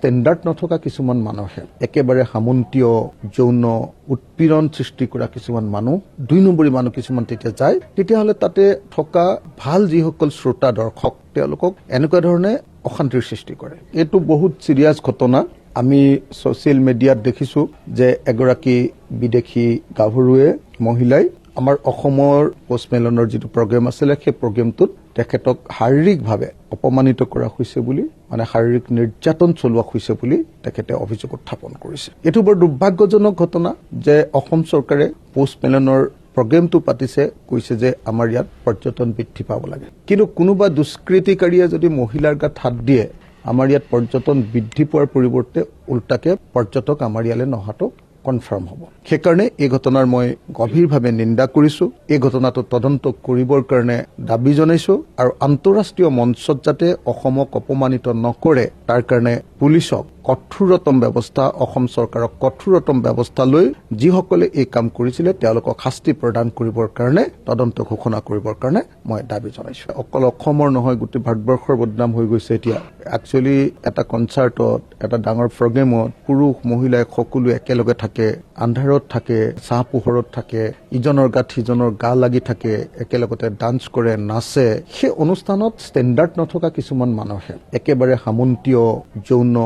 Standard নথকা কিছুমান মানুহে একেবাৰে সামন্তীয় যৌন উৎপীড়ন সৃষ্টি কৰা কিছুমান মানুহ ২ নম্বৰী মানুহ কিছুমান তেতিয়া যায়, তেতিয়াহ'লে তাতে থকা ভাল যিসকল শ্ৰোতা দৰ্শক তেওঁলোকক এনেকুৱা ধৰণে অশান্তিৰ সৃষ্টি কৰে। এইটো বহুত চিৰিয়াছ ঘটনা। আমি ছ'চিয়েল মিডিয়াত দেখিছো যে এগৰাকী বিদেশী গাভৰুৱে মহিলাই আমাৰ অসমৰ পোষ্টমেলনৰ যিটো প্ৰগ্ৰেম আছিলে সেই প্ৰগ্ৰেমটোত তেখেতক শাৰীৰিকভাৱে অপমানিত কৰা হৈছে বুলি, মানে শাৰীৰিক নিৰ্যাতন চলোৱা হৈছে বুলি তেখেতে অভিযোগ উত্থাপন কৰিছে। এইটো বৰ দুৰ্ভাগ্যজনক ঘটনা যে অসম চৰকাৰে পোষ্টমেলনৰ প্ৰগ্ৰেমটো পাতিছে, কৈছে যে আমাৰ ইয়াত পৰ্যটন বৃদ্ধি পাব লাগে, কিন্তু কোনোবা দুষ্কৃতিকাৰীয়ে যদি মহিলাৰ গাত হাত দিয়ে আমাৰ ইয়াত পৰ্যটন বৃদ্ধি পোৱাৰ পৰিৱৰ্তে উল্টাকে পৰ্যটক আমাৰ ইয়ালৈ নহাটো কনফাৰ্ম হ'ব। সেইকাৰণে এই ঘটনাৰ মই গভীৰভাৱে নিন্দা কৰিছো। এই ঘটনাটো তদন্ত কৰিবৰ কাৰণে দাবী জনাইছো আৰু আন্তঃৰাষ্ট্ৰীয় মঞ্চত যাতে অসমক অপমানিত নকৰে তাৰ কাৰণে পুলিচক কঠোৰতম ব্যৱস্থা, অসম চৰকাৰক কঠোৰতম ব্যৱস্থা লৈ যিসকলে এই কাম কৰিছিলে তেওঁলোকক শাস্তি প্ৰদান কৰিবৰ কাৰণে, তদন্ত ঘোষণা কৰিবৰ কাৰণে মই দাবী জনাইছো। অকল অসমৰ নহয়, গোটেই ভাৰতবৰ্ষৰ বদনাম হৈ গৈছে এতিয়া। একচুৱেলি এটা কনচাৰ্টত, এটা ডাঙৰ প্ৰগ্ৰেমত পুৰুষ মহিলাই সকলো একেলগে থাকে, আন্ধাৰত থাকে, চাহ পোহৰত থাকে, ইজনৰ গাত সিজনৰ গা লাগি থাকে, একেলগতে ডান্স কৰে, নাচে। সেই অনুষ্ঠানত ষ্টেণ্ডাৰ্ড নথকা কিছুমান মানুহে একেবাৰে সামন্তীয় যৌন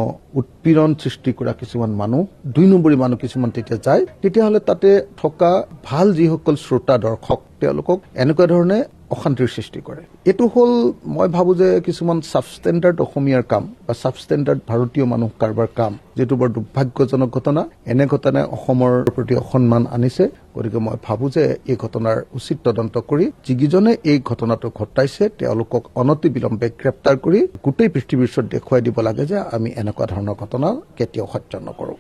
উৎপীড়ন সৃষ্টি কৰা কিছুমান মানুহ ২ নম্বৰী মানুহ কিছুমান তেতিয়া যায়, তেতিয়াহ'লে তাতে থকা ভাল যিসকল শ্ৰোতা দৰ্শক তেওঁলোকক এনেকুৱা ধৰণে অশান্তিৰ সৃষ্টি কৰে। এইটো হ'ল মই ভাবো যে কিছুমান ছাবষ্টেণ্ডাৰ্ড অসমীয়াৰ কাম বা ছাবষ্টেণ্ডাৰ্ড ভাৰতীয় মানুহ কাৰোবাৰ কাম, যিটো বৰ দুৰ্ভাগ্যজনক ঘটনা। এনে ঘটনাই অসমৰ প্ৰতি অসন্মান আনিছে। গতিকে মই ভাবো যে এই ঘটনাৰ উচিত তদন্ত কৰি যিকেইজনে এই ঘটনাটো ঘটাইছে তেওঁলোকক অনতিবিলম্বে গ্ৰেপ্তাৰ কৰি গোটেই পৃথিৱীৰ ওচৰত দেখুৱাই দিব লাগে যে আমি এনেকুৱা ধৰণৰ ঘটনা কেতিয়াও সহ্য নকৰো।